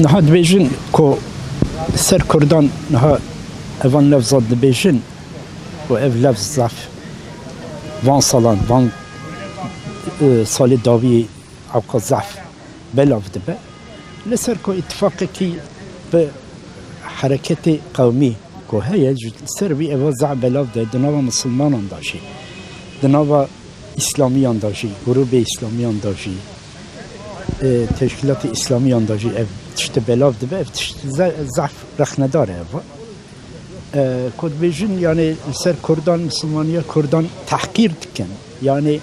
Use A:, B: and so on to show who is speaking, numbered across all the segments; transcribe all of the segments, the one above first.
A: نها دبیجن کو سر کردان نها اوان لفظات دبیجن و اف لفظ ضعف وان سالان وان سال داوی عوق ضعف بلاف دبه لسر کو اتفاقی کی به حرکت قومی کو هي سر بي اوا ضعف بلاف ده دنوا مسلمان داشي دنوا اسلامیان داشی گروه اسلامی داشی تشکیلات اسلامی داشی اف تشت بلاف ده اف تشت ضعف رخ نداره کد بیجن یعنی سر کردان مسلمانیا کردان تحقیر دکن یعنی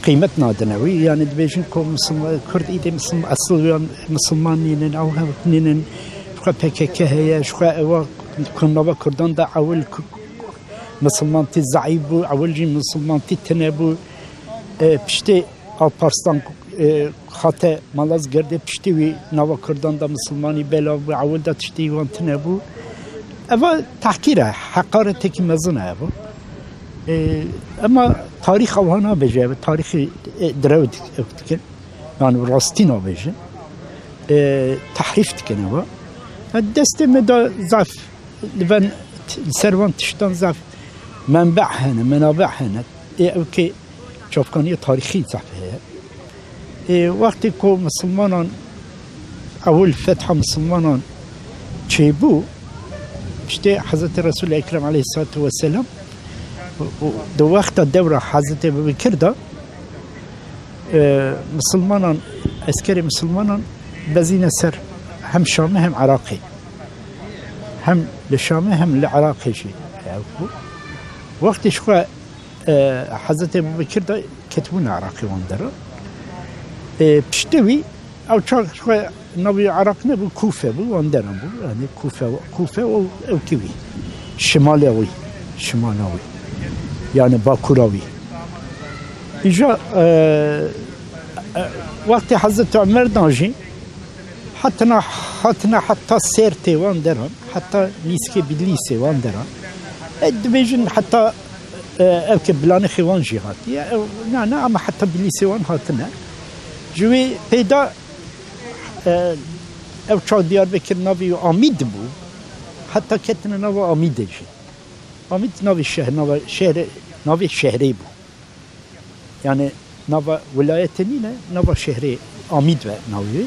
A: قیمت نادنوی یعنی بیجن کو مسلمان کرد ایده مسلمان اصل مسلمانین او هنین شو PKK هي شو اوا كنا کردان ده اول مسلمانتی ضعیف بود، اولی مسلمانتی تنه بود، پشتی آلپارستان خاطر مالاز گرده پشتی وی نوا کردان دا مسلمانی بلا بود، اول دا پشتی وان تنه بود. اما تحقیره، حقارتی که مزنه بود. اما تاریخ آوها بجه، تاریخ درود کن، یعنی راستی نبجه، تحریف کنه بود. دست مدا ضعف، لبن سروان تشتان ضعف. منبع هنا منابع هنا اوكي شوفكانية تاريخي صحيح وقتی که مسلمانان اول فتح مسلمانان چیبو پشتی حضرت رسول اکرم علیه الصلاة والسلام دو وقت دوره حضرت ابوبکر دا مسلمانان عسکری مسلمانان بزین سر هم شامه هم عراقی هم لشامه هم لعراقی شي وقتی شو حضرت ابوبکر دا کتبون عراقی واندره پشتوی او چاق شو نبی عراق نبود کوفه بود واندره بود یعنی کوفه او کیوی شمالی یعنی باکوراوی اینجا وقتی حضرت عمر دانجی حتی سرتی واندرن حتی لیسکی بلیسی واندرن دبیجن حتی او که بلان خیوان جی هاتی نه اما حتی بلیسی وان هاتنه جوی پیدا او چا دیار بکر ناوی آمید بو حتی کتن ناوی آمیده جی آمید ناوی شهری بو یعنی ناوی ولایت نینه ناوی شهری آمید و ناوی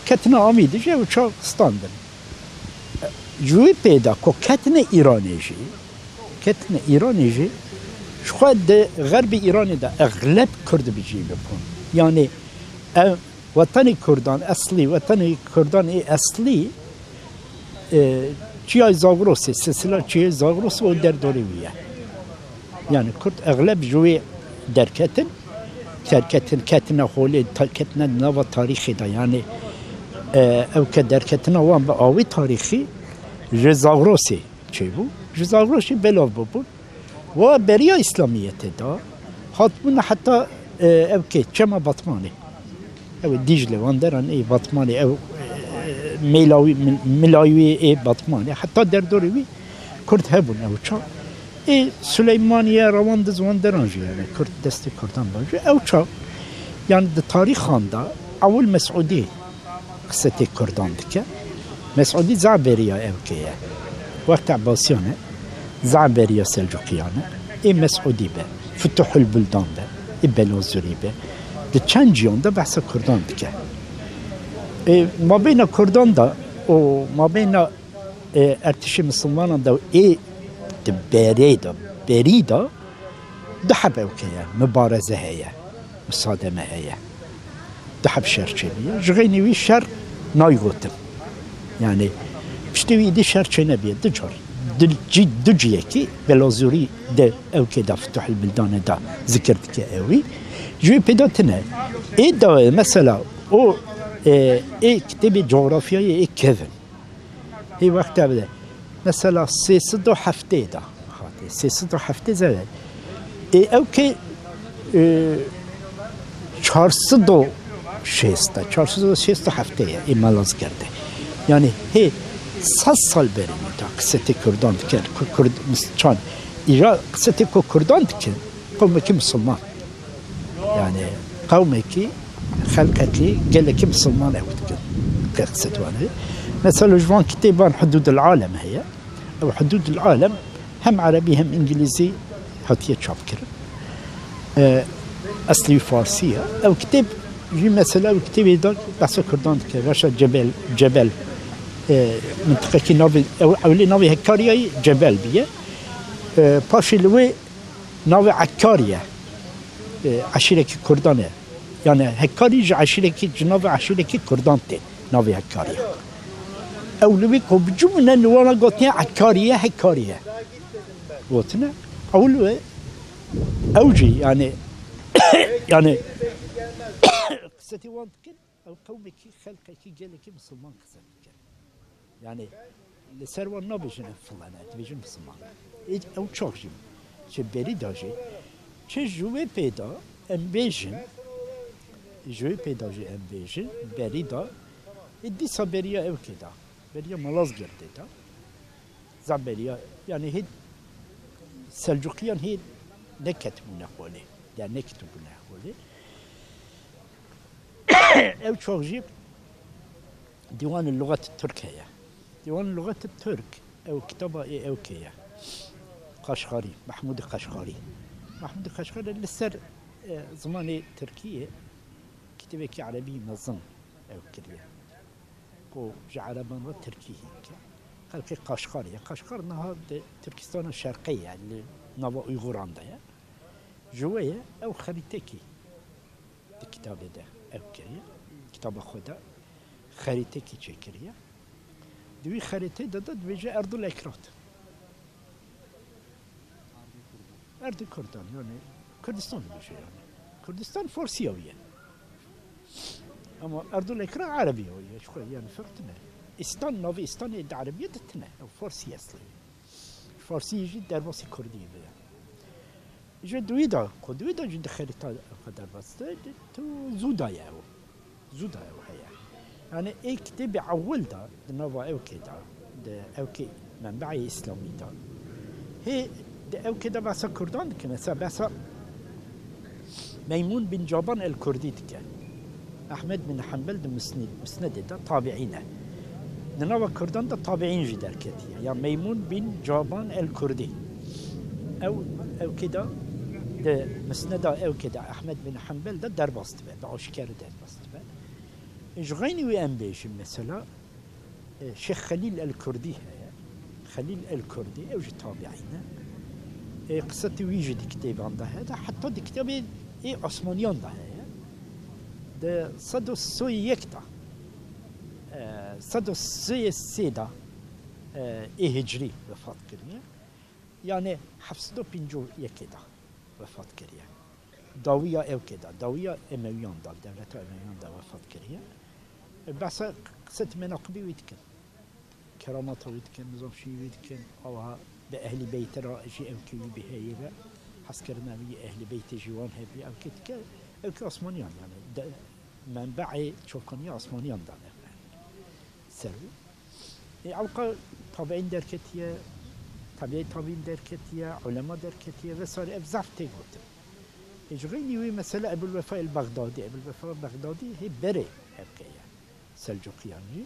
A: کتن آمیده جی او چا ستاندن جوی پیدا که کتن ایرانی جی شخواد غرب ایرانی دا اغلب کرد بجی بکن یعنی وطن کردان اصلی چیای زاگروسی سلسله چیای زاگروس و در دوریویه یعنی کرد اغلب جوی در کتن خولی کتن نوا تاریخی دا یعنی او که در کتن وان با آوی تاریخی زاگروسی چی بود؟ زاگروسی بلاو بود و بریا اسلامیت دا حتما حتی او که چما بطمانی او دیجله واندران ای بطمانی او ملاوی ای بطمانی حتی در دوری کرد هبون او چا ای سلیمانیه رواندز واندران جیانه کرد دست کردان باشه او چا یعنی در تاریخ خانده اول مسعودی قصه کردان دکه مسعودی زعبریه او که وقت عباسیانه زعبریه سلجوقیانه ای مسعودی به فتح البلدان به ای بلوزوری به ده چند جیان ده بحث کردان دکه ما بین کردان ده و ما بین ارتش مسلمان ده ای ده بری ده ده حب اوکیه مبارزه هیه مصادمه هیه ده حب شرچنیه جغینی وی شر نایگوتم یعنی پشتوی دی شرچنه بیه ده جار دو جیه که بلازوری ده اوکی ده فتح البلدان ده ذکر که اوی جوی پیدا تنه ای دا مثلا او ای کتب جغرافیایی ای کهون ای وقت بده مثلا 307 ده 307 زده ای اوکی 467 ای ملاز کرده یعنی هی 100 سال بریم تا قصه کردان دکن چون ایران قصه کردان دکن قومی که مسلمان یعنی قومی که خلقتي قال لك مسلمان أود قصة وانا مثلا جوان كتابان حدود العالم هي أو حدود العالم هم عربي هم إنجليزي هاتيه شابكر أصلي فارسية أو كتاب جي مثلا أو كتاب يدك بس كردان كراشة جبل منطقة كي نافي أو اللي نافي هكاريا جبل بيه باشي لوي نافي عكاريا عشيرة كردانة يعني هكاري عشيرة جناف عشيرة كردان تي نافي هكاريا أو لوي كو بجمنا نوانا قطني عكاريا هكاريا قطنا أو لوي أوجي يعني يعني قصتي وانتكن أو قومك خلقك جالك مسلمان قصتك يعني لسروا نابجن فلانا تبيجن مسلمان أو تشوفجم شبري داجي شجوي بيدا أمبيجن جوي بيدا جي أمبيجن بريدا إدي صبريا أو كده بريا ملاز جردتا زبريا يعني هي سلجوقيان هي نكتبونه حوله يعني نكتبونه حوله أو تشوفجي ديوان اللغة التركية ديوان اللغة الترك أو كتابة إيه أو كيا قشقري محمود قشقري محمود القشقري لسر زماني تركيا كتابك عربي نظم أو كريه كو جعربان تركي هيك خلقي قشقري قشقر نهار تركستان الشرقية اللي نوا أيغوران ده جوية أو خريطكي الكتاب ده أو كريه كتاب خدا خريطكي تشكريه دوي خريطة ده بيجي أرض الأكراد أرض كردان يعني كردستان بيجي يعني كردستان فارسيوية أما أرض الأكراد عربية شوية يعني فرقنا إستان نوفي إستان عربية دتنا أو فارسي أصلي فارسي يجي درباسي كردي بيا يجي دويدا جد خريطة درباس تو زودايا هي يعني اي كتاب عول دا نوفا او كده دا او كي منبعي اسلامي دا هي دا او كده بس كردان كمسا بس ميمون بن جابان الكردي دكا احمد بن حنبل دا مسند دا تابعينه نوفا كردان دا تابعين جدار كتير يعني ميمون بن جابان الكردي او كده دا مسند او كده احمد بن حنبل دا درباست با اشكار درباست با جغيني وأنبيش مثلا شيخ خليل الكردي خليل الكردي أو تابعينا قصتي ويجد كتاب عنده هذا حتى دي كتاب عثمانيان ده ده صدو السوي يكتا صدو السوي السيدة هجري وفات كريا يعني حفصدو بنجو يكدا وفات كريا داوية أو كده داوية أمويان دا دولة أمويان دا وفات كريا بس قصة مناقبي ويتكن كرامات ويتكن نظام شي ويتكن أو بأهل بيت رائجي أو كي بهايبة حسكرنا بي أهل بيت جوان هبي أو كتك أو كعثمانيان يعني منبع شوكانيا عثمانيان دا سرو أوقع طابعين دركتية طابعين دركتية علماء دركتية وصار أبزعف تيغوتن إجغيني وي مثلا أبو الوفاء البغدادي هي بري أبكية سلجوقياني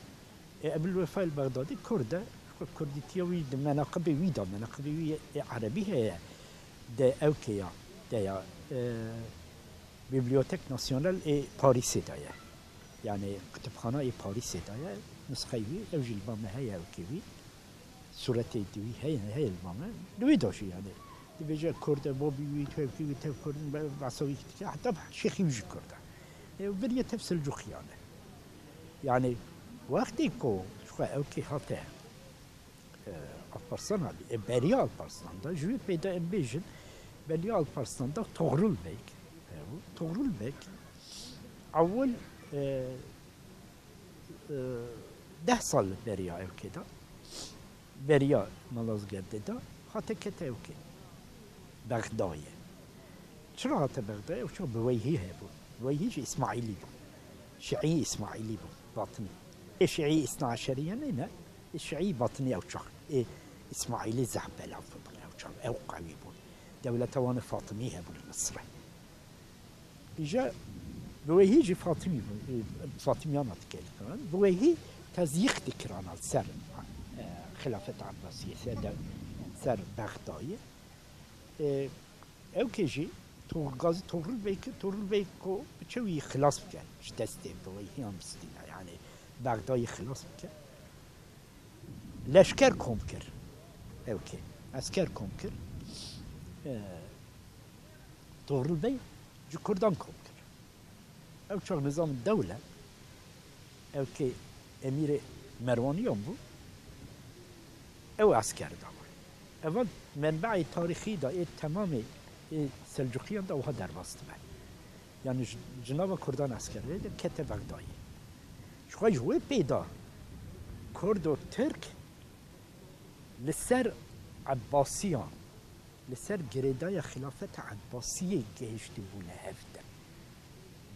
A: أبو الوفاء البغدادي كرديتيا وي مناقبي وي عربي هي دا أوكيا دا بيبليوتيك ناسيونال إي باريس دايا يعني كتبخانة إي باريس دايا نسخيوي أو جلبامة هي أوكيوي صورتي دوي هي البامة دوي داشي يعني بيجي كرد بابي ويتوفي كرد بعصوي حتى شيخي ويجي كرد وبنية تفصل جوخيانة يعني وقتي كو شو اوكي حتى البرسان هذه بريال البرسان ده جوي بيدا بيجن بريال البرسان ده تغرل بيك اول 10 سال بريا او كده بريا مالازگرد ده حتى كته اوكي بغداية شنو هذا بغداية وشو بويهي هبو بويهي إسماعيلي بو شيعي إسماعيلي بو باطني شيعي 12 لا الشيعي باطني أو شخ إسماعيلي زعبل أو شخ أو قوي بو دولة وانا فاطمية بو مصر إجا بوهي جي فاطميانات كان بوهي تزيق دكران سر خلافة عباسية سر بغداد او كيجي غازي تورل بيكو بتشوي خلاص بكان مش دستي بوهي هم بستينا يعني بغداد خلاص بكان لشكر كومكر اوكي عسكر كومكر تورل بي جو كردان كومكر او چاق نظام الدولة او كي امير مروانيان بو او عسكر دامر اول منبع تاريخي دا تمام سلجوقيان دا وها درباست بن يعني جناب كردان عسكر دا كتب بغداد شو جوه پیدا کرد و ترک لسر عباسیان لسر گریدای خلافت عباسیه گهشتی بونه هفته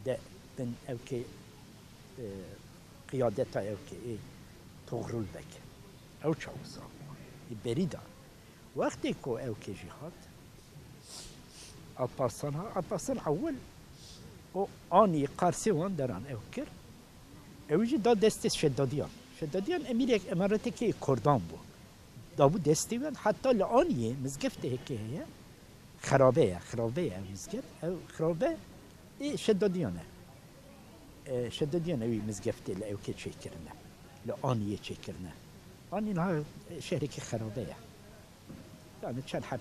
A: ده بن اوكي قيادتها اوكي تغرل بك او تشاوزا بريدا وقتی کو اوكي جهاد البارسان اول او اني قارسي وان دران اوكر اوجي دا دست شدادیان امیر امارت که کردان بو دا بو دستی وان حتی لانیه مزگفته هکه هیا خرابه مزگفت او خرابه شدادیانه وی مزگفته لأوكي تشيكرنا لآنية تشيكرنا آني نها شهرك خرابية يعني چند حب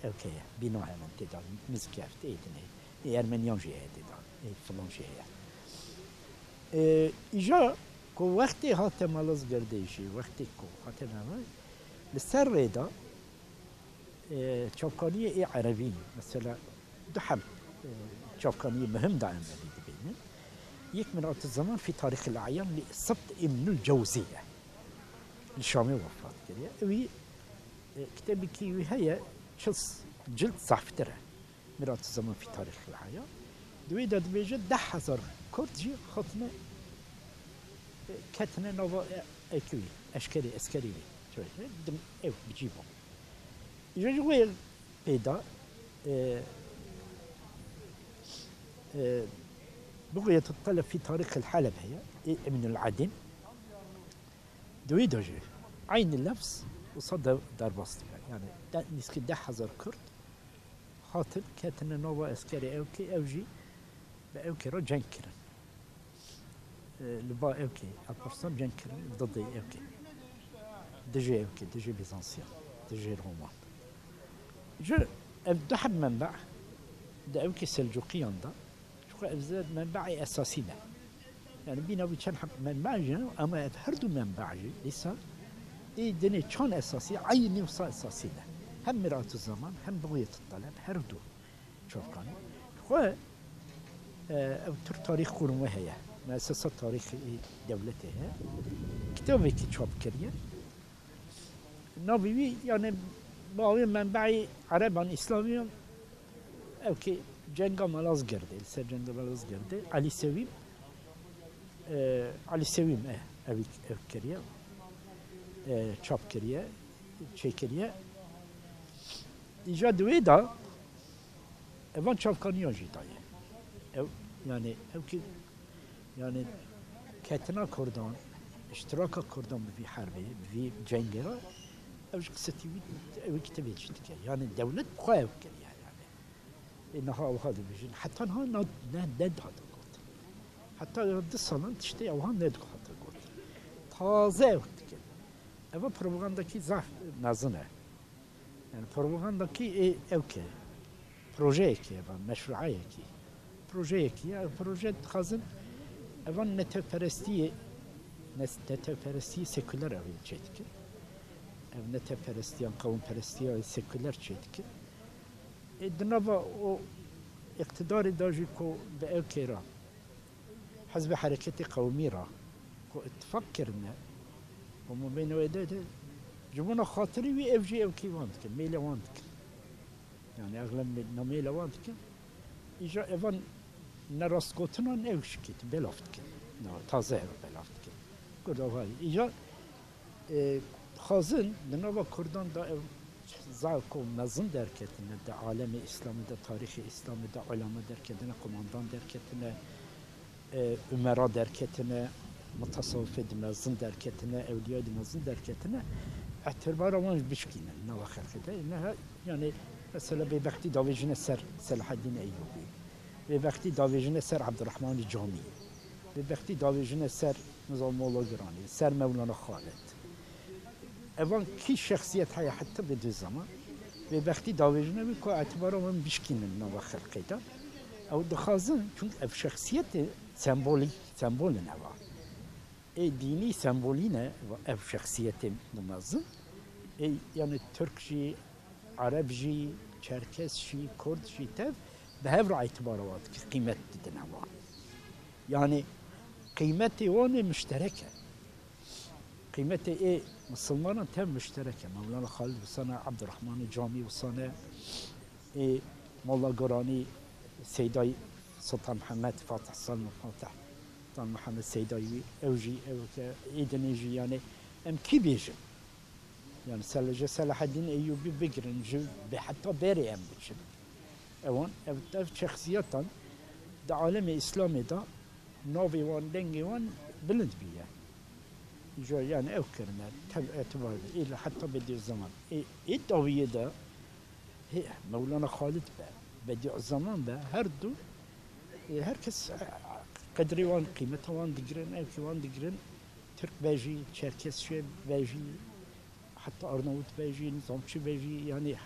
A: أوكي بناها من تدان مزگفت ايدنه ارمنيان جيه تدان فلان جيه ایجا کو وقتی هات مالز گردیشی وقتی کو هات نمای لسر ريدا چاپکانی ای عربی مثلا دو حب چاپکانی مهم دائم ببینن يك من وقت الزمان في تاريخ الأعيان لسبط ابن الجوزية الشامي وفات كده وي كتابي كي وهي شخص جلد صحفتره من وقت الزمان في تاريخ الأعيان دوي داد بيجد 10,000 كرد جي خطنا كتنا نوفا اكوي اشكري اسكري شوي دم ايو بجيبهم يجوي بيدا بغية الطلب في تاريخ الحلب هي من العدن دويدوجي عين اللفظ وصد درباست يعني نسكي 10,000 كرد خاطر كاتنا نوفا اسكري اوكي اوجي باوكي رو جنكرن لبا اوكي البرسان جنكرن ضد اوكي دجي بيزنسيان دجي رومان جو دحب منبع دا اوكي سلجوقيان دا ابزاد منبعي اساسينا يعني بينا بيشان حب منبعي اما هردو منبعي لسا اي دني كان اساسي عيني وصا اساسينا هم مرات الزمان هم بغية الطلب هردو شوف كان خو او تاريخ قرون وهي مؤسسة تاريخ دولتها كتابي كي تشوف كريا نبي يعني باوي منبعي عربان اسلاميان اوكي جنگا ملاز گرده سر جنگا ملاز گرده علی سویم اوی کریه چاپ کریه چه کریه ایجا دوی دا اوان چاپ کانیان جیدایه يعني اوكي يعني كاتنا كردان اشتراك كردان في حربه في جنگرا اوش قصتي اوي كتابي جدك يعني الدولة بخاف كريا يعني انها وهذا بيجن حتى انها ند هذا قلت حتى رد الصلاة تشتي او ند هذا قلت تازه وقت كده اما بروباغندا كي ضعف نازنه يعني بروباغندا كي اوكي بروجي كي مشروعيه كي بروجي كي بروجي خازن اول نتپرستی سکولر اوی چیت که او نتپرستیان قوم پرستی سکولر چیت که دنبا او اقتدار داجی کو به اوکی را حزب حرکت قومی را کو اتفاق کرنه و مبین ویده ده جمعنا خاطری وی اوجی اوکی واند که میل واند که یعنی اغلب نمیل واند که ایجا اوان نراست گوتنان اوش کت بلافت که نه تازه بلافت که کردوهای ایجا خازن دنبا کردان دا زاک و مزن درکتنه دا عالم اسلامی دا تاریخ اسلامی دا علما درکتنه قماندان درکتنه Ümera derketine, mutasavvıf edilmezin derketine, evliya edilmezin derketine اعتبار وان بشكينا نوا خلقته انها يعني مثلا بوقتی داویجن سر صلاح الدین ایوبی بوقتی داویجن سر عبدالرحمن جامی بوقتی داویجن سر نظام مولا گرانی سر مولانا خالد اوان کی شخصیت های حتی به دو زمان بوقتی داویجن بی که اعتبار وان بشکینا نوا خلقته او دخازن چون اف شخصیت سمبول نوا دینی سمبولی نه و اف شخصیت نمازن yani Türkçi, Arapçi, Çerkesçi, Kürtçi tev به هفر اعتبار واد که قیمت دیدن هوا yani قیمت وان مشترکه قیمت ای مسلمان tev مشترکه مولانا خالد وسانه عبدالرحمن جامی وسانه ای مولا گرانی سیدای سلطان محمد فاتح سلطان محمد سیدایی اوجی او که ایدنیجی yani ام کی بیجه yani صلاح الدین ایوبی بگیرن به حتی بری ام بچن اوان اف شخصیتان در عالم اسلامی دا ناوی وان دنگی وان بلند بیه جا yani او کرنه اعتبار ایل حتی بدی زمان ای داویه دا مولانا خالد بدی زمان به هر دو هر کس قدری وان قیمت وان دگرن او کی وان دگرن ترک بیجی چرکسچی بیجی حتى أرناوط بيجي نظامشي بيجي يعني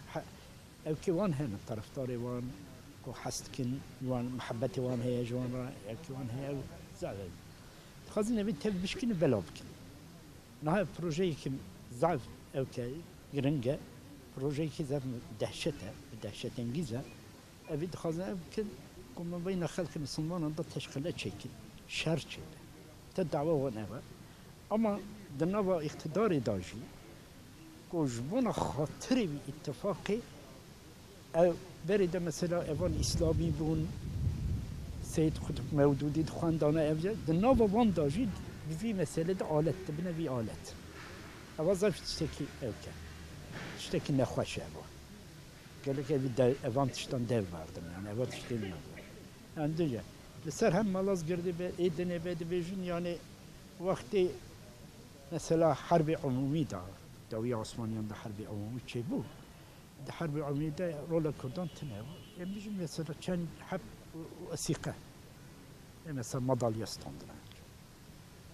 A: أو كيوان هنا طرفداري وان وحستكن وان محبتي وان هي جوان أو كيوان هي أو زعل خازن نبي تبي بشكل بلابكن نهاية بروجي كم زعف أو كي جرنجة بروجي كذا دهشة إنجيزة أبي خازن يمكن كم بين خلق مسلمان عند تشكيلات شكل شر شيء تدعوة ونبا أما دنوا اقتدار داجي جبونا خاطري باتفاقي او بريده مثلا ايوان اسلامي بون سيد قطب مودودي خواندانا افجا دناوا وان داجي في مسألة آلت تبنى في آلت اوازاف تشتكي اوكا تشتكي نخوش ابو قال لك ايوان تشتان دو بردم يعني ايوان تشتين يعني دوجا لسر هم ملاز گرده به ایدنه بده بيجن يعني وقتی مثلا حرب عمومي دار داوی عثمانیان در حرب عمومی چه بود؟ در حرب عمومی در رول کردان تنها میشه مثلا چند حب وثیقه مثلا مدالیا استاندرن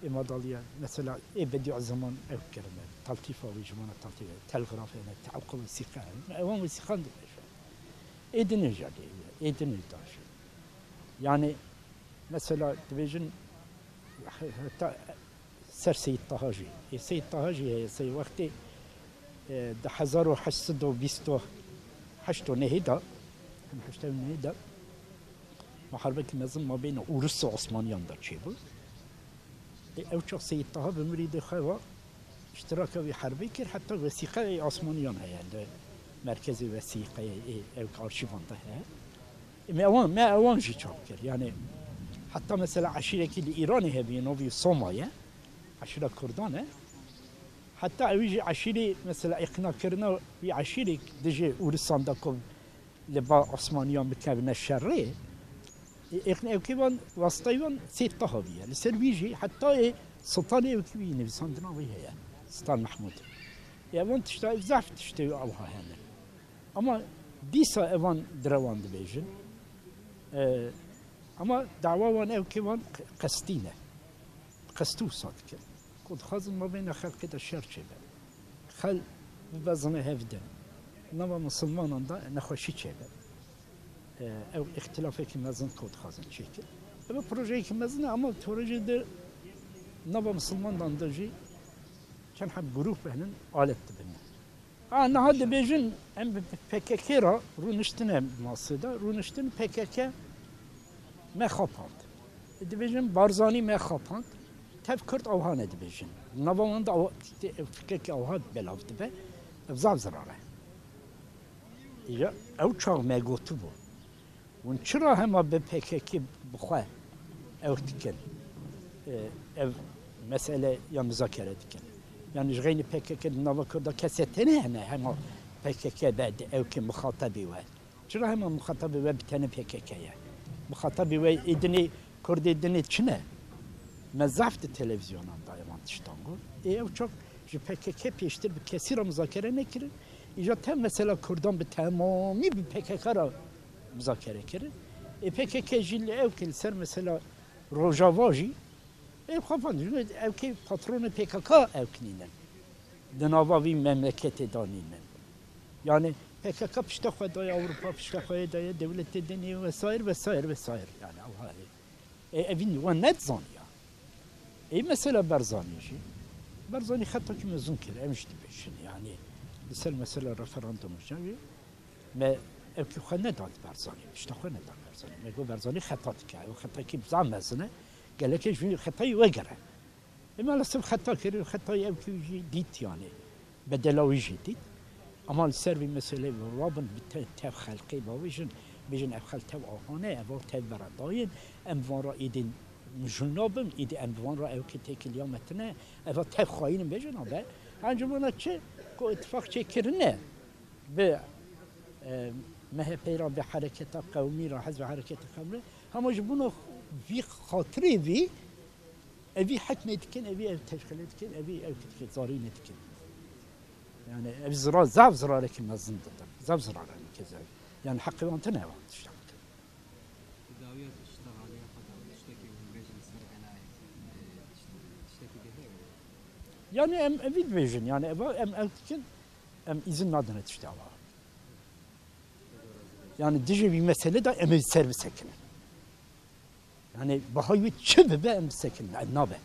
A: این مدالیا مثلا بدیع زمان او کرده تلطیف و جمان تلطیف تلغراف نه تعقب وثیقه اوان وثیقه داشت ایدنه جدی ایدنه داشت yani مثلا دیویژن حتی سر سید طهاجی سید طهاجی هي سي وقتی ده 1828 نهيدا محاربة النظام ما بين روس وعثمانيان دا چه بود او چه سید طه بمرید خوا اشتراك في حربي كر حتى وثيقة عثمانيان هي ده مركز وثيقة او كارشيفان ده ما اوان جي چاپ يعني حتى مثلا عشيرة كي ايراني هي بينو في صوماليا عشيرة كردانه حتى اويجي عشيري مثلا اقناع كرنا في عشيري دجي ورسان داكم لبا عثمانيان بكابنا الشري اقناع كيفان واسطيوان سيد طهوية لسرويجي حتى سلطاني وكيوي نفسان دناوي هي سلطان محمود ايوان تشتاي زعف تشتاي اوها هنا اما ديسا ايوان دروان دبيجن اما دعوان او كيفان قستينه قستو صادق كنت خازن ما بين خلق الشر شبه خل بزنه هفدن نما مسلمان دا نخوشي شبه او اختلافي كمازن كنت خازن شكل اما بروجي كمازن اما بروجي ده نما مسلمان داندجي كان حب جروب هنن آلت تبني انا هذا بيجن ام بككيرا رونشتنا مصيدا رونشتن بكك ما خابند دبيجن بارزاني ما خابند تفكرت اوهان دبيجن نبوان دا فكك اوهان بلافت به افزاف زراره یا او چاق ما گوتو بو ون چرا هما به PKK بخواه او تکن او مسئله یا مذاکره تکن يعني جغيني PKK نوا كردا كسيتنا هنا هما PKK بعد او كي مخاطبي و چرا هما مخاطبي و بتن PKK يعني مخاطبي و Adani Kurdê dinê çi ne? Me zaf di televizyonan da evan tiştan got. Ew çok ji PKK pêştir bi kesî ra muzakere nekirin. İja te mesela Kurdan bi temamî bi PKK ra muzakere kirin. PKK jî li ew kil ser mesela Rojava jî ev xafan ev ki patronu PKK ev kinînin. Di nava vî memleketê danînin. Yani PKK pişta xwe daye Avrupa pişta xwe daye devletê denê vesaire vesaire vesaire yani evin wan nedzaniya. Mesela Barzanî jî Barzanî xeta ki mezûn kir em jî dibêjin yani li ser mesela referandum jî me ev ki xwe nedad Barzanî pişta xwe nedad Barzanî me got Barzanî xeta dike ew xeta ki biza mezin e gelekê jî xetayî we gere maalesef xeta kiriyor xetayî ev ki jî dît yani bedela wî jî dît ama li ser vî meselê rabin bi tev xelkê bavêjin bêjin ev xel tev ahane ev tev beredayên em van ra êdîn mijûl nabin êdî em van ra ew ki têkiliya metine ev tev xwayînin bêjin be encumena çi ku ittifaq çêkirine bi MHP ra bi hereketa qewmî ra hezb hereketa qewmî hema ji bunu vî xatirê vî evî hekmê dikin evî ev teşkilê dikin evî ev dikin zarînê dikin yani ev zira zav zirarekî mezin didin zav zirarekî keze yani heqê wan tune evan tiştan yani em evî dibêjin yani ev dikin em izin nadine tişta ava yani dijî vî mesele de em ser bisekinin yani bahayı çi bibe em bisekinin nabe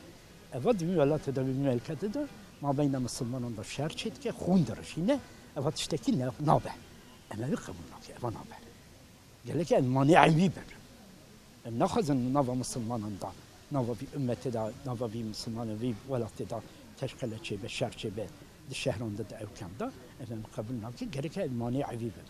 A: eva di welatê de vî memleketê de mabeyna Müslümanan da şer çêdike xûn dirişîne eva tiştekî nabe em evî qebûl nake eva nabe gelekê em manî wî bin em naxwazin nava Müslümanan da nava vî ümmetê da nava vî Müslümanan vî welatê da teşkile çêbe şer çêbe di şehran de ew kem da em qebûl nake gelekê em manî wî bin